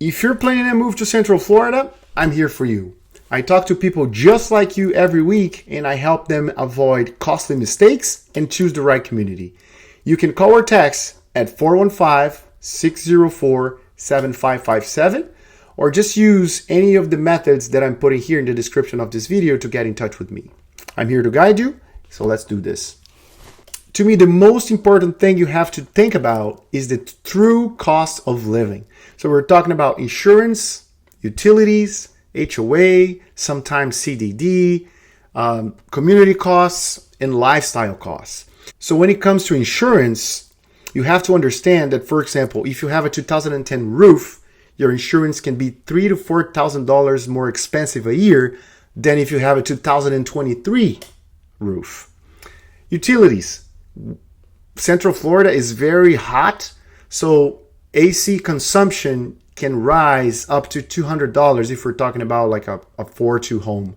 If you're planning a move to Central Florida, I'm here for you. I talk to people just like you every week, and I help them avoid costly mistakes and choose the right community. You can call or text at 415-604-7557, or just use any of the methods that I'm putting here in the description of this video to get in touch with me. I'm here to guide you, so let's do this. To me, the most important thing you have to think about is the true cost of living. So we're talking about insurance, utilities, HOA, sometimes CDD, community costs, and lifestyle costs. So when it comes to insurance, you have to understand that, for example, if you have a 2010 roof, your insurance can be $3,000 to $4,000 more expensive a year than if you have a 2023 roof. Utilities. Central Florida is very hot, so AC consumption can rise up to $200 if we're talking about like a 4-2 home.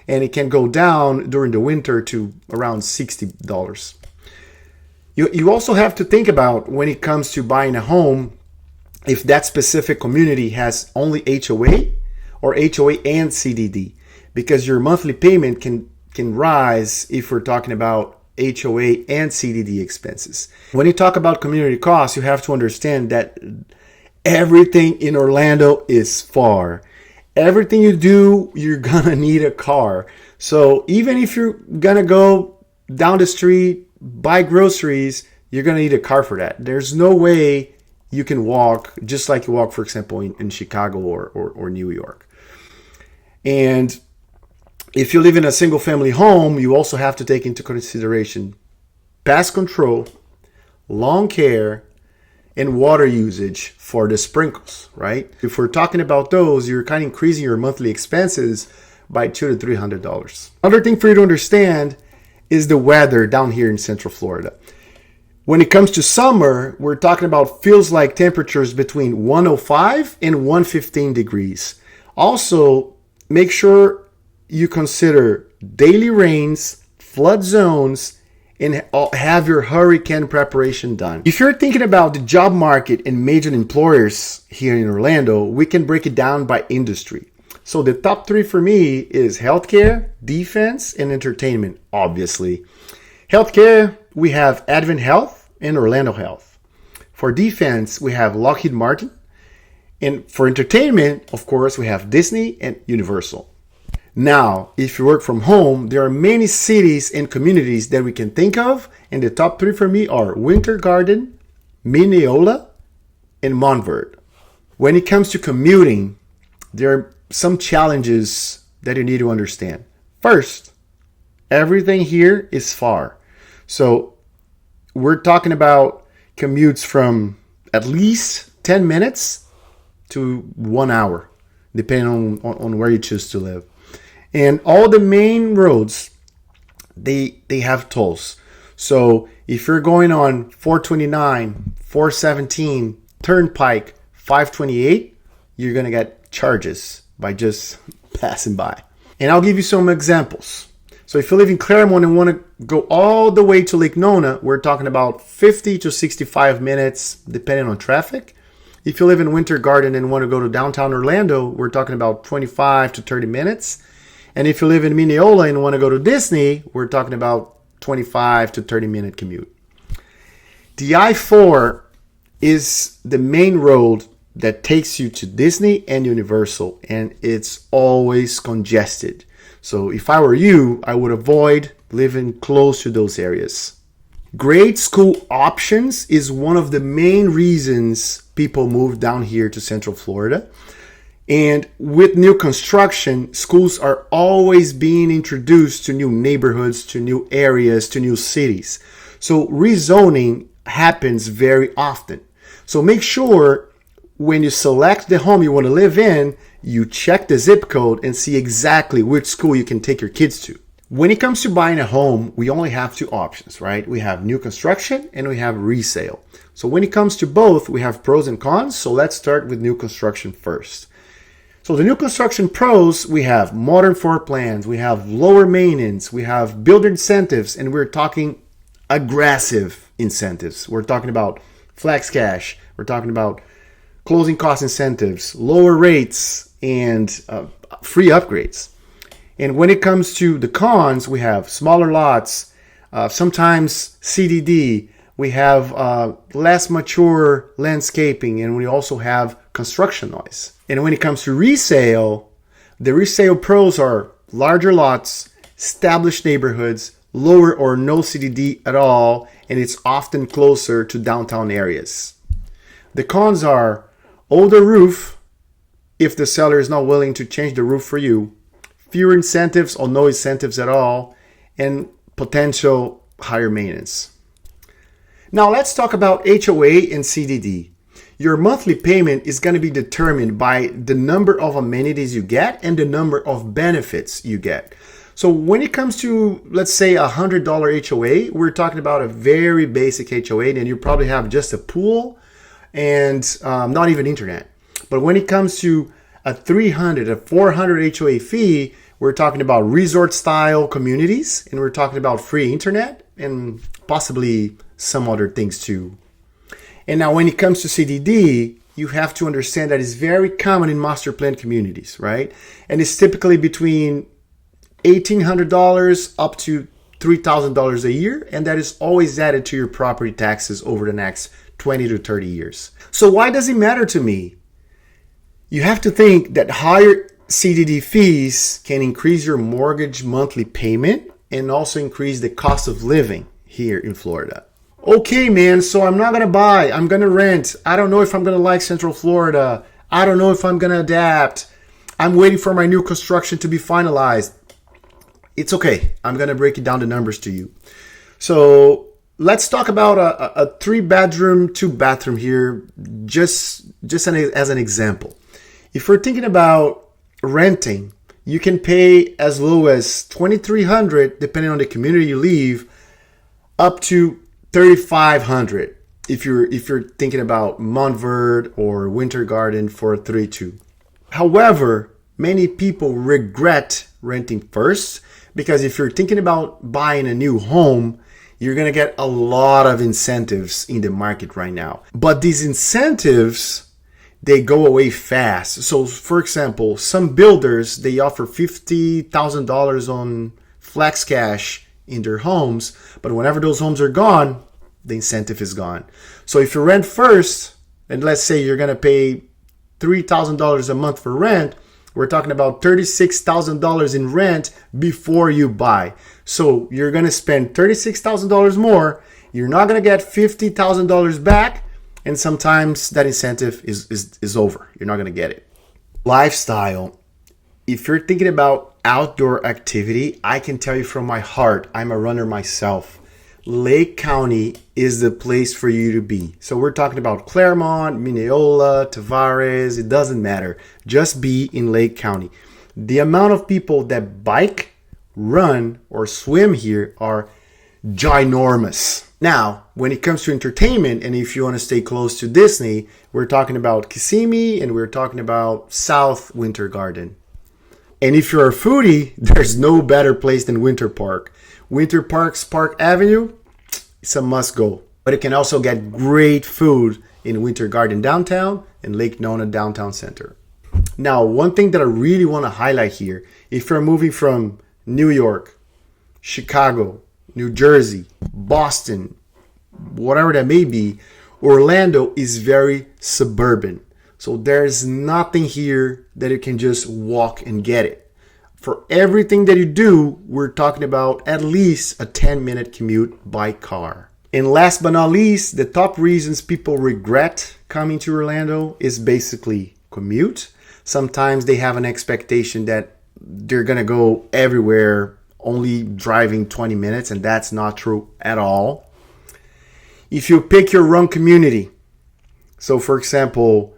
And it can go down during the winter to around $60. You also have to think about, when it comes to buying a home, if that specific community has only HOA or HOA and CDD, because your monthly payment can rise if we're talking about HOA and CDD expenses. When you talk about community costs, you have to understand that everything in Orlando is far. Everything you do, you're gonna need a car. So even if you're gonna go down the street, buy groceries, you're gonna need a car for that. There's no way you can walk just like you walk, for example, in Chicago or New York. And if you live in a single family home, you also have to take into consideration pest control, lawn care, and water usage for the sprinkles, right? If we're talking about those, you're kind of increasing your monthly expenses by $200 to $300. Another thing for you to understand is the weather down here in Central Florida. When it comes to summer, we're talking about feels like temperatures between 105 and 115 degrees. Also, make sure you consider daily rains, flood zones, and have your hurricane preparation done. If you're thinking about the job market and major employers here in Orlando, we can break it down by industry. So the top 3 for me is healthcare, defense, and entertainment, obviously. Healthcare, we have Advent Health and Orlando Health. For defense, we have Lockheed Martin. And for entertainment, of course, we have Disney and Universal. Now, if you work from home, there are many cities and communities that we can think of, and the top 3 for me are Winter Garden, Mineola, and Montverde. When it comes to commuting, there are some challenges that you need to understand. First, everything here is far. So we're talking about commutes from at least 10 minutes to 1 hour, depending on where you choose to live. And all the main roads, they have tolls. So if you're going on 429, 417, Turnpike, 528, you're going to get charges by just passing by. And I'll give you some examples. So if you live in Claremont and want to go all the way to Lake Nona, we're talking about 50 to 65 minutes, depending on traffic. If you live in Winter Garden and want to go to downtown Orlando, we're talking about 25 to 30 minutes. And if you live in Mineola and want to go to Disney, we're talking about 25 to 30 minute commute. The I-4 is the main road that takes you to Disney and Universal, and it's always congested. So if I were you, I would avoid living close to those areas. Great school options is one of the main reasons people move down here to Central Florida. And with new construction, schools are always being introduced to new neighborhoods, to new areas, to new cities. So rezoning happens very often. So make sure when you select the home you want to live in, you check the zip code and see exactly which school you can take your kids to. When it comes to buying a home, we only have 2 options, right? We have new construction and we have resale. So when it comes to both, we have pros and cons. So let's start with new construction first. So the new construction pros, we have modern floor plans, we have lower maintenance, we have builder incentives, and we're talking aggressive incentives. We're talking about flex cash, we're talking about closing cost incentives, lower rates, and free upgrades. And when it comes to the cons, we have smaller lots, sometimes CDD, we have less mature landscaping, and we also have construction noise. And when it comes to resale, the resale pros are larger lots, established neighborhoods, lower or no CDD at all, and it's often closer to downtown areas. The cons are older roof, if the seller is not willing to change the roof for you, fewer incentives or no incentives at all, and potential higher maintenance. Now let's talk about HOA and CDD. Your monthly payment is going to be determined by the number of amenities you get and the number of benefits you get. So when it comes to, let's say, $100 HOA, we're talking about a very basic HOA, and you probably have just a pool and not even internet. But when it comes to a $300, a $400 HOA fee, we're talking about resort-style communities, and we're talking about free internet and possibly some other things too. And now when it comes to CDD, you have to understand that it's very common in master plan communities, right? And it's typically between $1,800 up to $3,000 a year, and that is always added to your property taxes over the next 20 to 30 years. So why does it matter to me? You have to think that higher CDD fees can increase your mortgage monthly payment and also increase the cost of living here in Florida. Okay, man, so I'm not going to buy. I'm going to rent. I don't know if I'm going to like Central Florida. I don't know if I'm going to adapt. I'm waiting for my new construction to be finalized. It's okay. I'm going to break it down the numbers to you. So let's talk about a 3-bedroom, 2-bathroom here, just as an example. If we're thinking about renting, you can pay as low as $2,300, depending on the community you leave, up to $3,500 if you're thinking about Montverde or Winter Garden for a 3-2. However, many people regret renting first, because if you're thinking about buying a new home, you're going to get a lot of incentives in the market right now. But these incentives, they go away fast. So for example, some builders, they offer $50,000 on flex cash in their homes, but whenever those homes are gone, the incentive is gone. So if you rent first, and let's say you're going to pay $3,000 a month for rent, we're talking about $36,000 in rent before you buy. So you're going to spend $36,000 more. You're not going to get $50,000 back. And sometimes that incentive is over. You're not going to get it. Lifestyle. If you're thinking about outdoor activity, I can tell you from my heart, I'm a runner myself. Lake County is the place for you to be. So we're talking about Claremont, Mineola, Tavares, it doesn't matter. Just be in Lake County. The amount of people that bike, run, or swim here are ginormous. Now, when it comes to entertainment, and if you want to stay close to Disney, we're talking about Kissimmee and we're talking about South Winter Garden. And if you're a foodie, there's no better place than Winter Park. Winter Park's Park Avenue, it's a must go. But it can also get great food in Winter Garden downtown and Lake Nona downtown center. Now, one thing that I really want to highlight here, if you're moving from New York, Chicago, New Jersey, Boston, whatever that may be, Orlando is very suburban. So there's nothing here that you can just walk and get it. For everything that you do, we're talking about at least a 10-minute commute by car. And last but not least, the top reasons people regret coming to Orlando is basically commute. Sometimes they have an expectation that they're going to go everywhere only driving 20 minutes, and that's not true at all. If you pick your wrong community, so for example,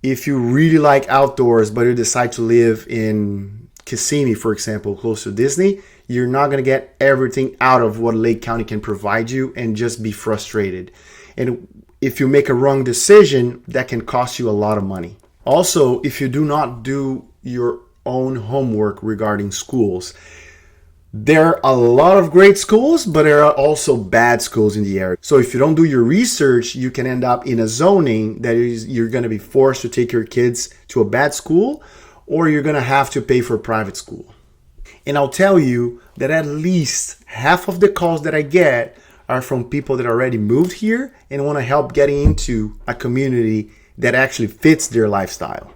if you really like outdoors, but you decide to live in Kissimmee, for example, close to Disney, you're not going to get everything out of what Lake County can provide you and just be frustrated. And if you make a wrong decision, that can cost you a lot of money. Also, if you do not do your own homework regarding schools, There are a lot of great schools, but there are also bad schools in the area. So if you don't do your research, you can end up in a zoning that is, you're going to be forced to take your kids to a bad school, or you're going to have to pay for a private school. And I'll tell you that at least half of the calls that I get are from people that already moved here and want to help getting into a community that actually fits their lifestyle.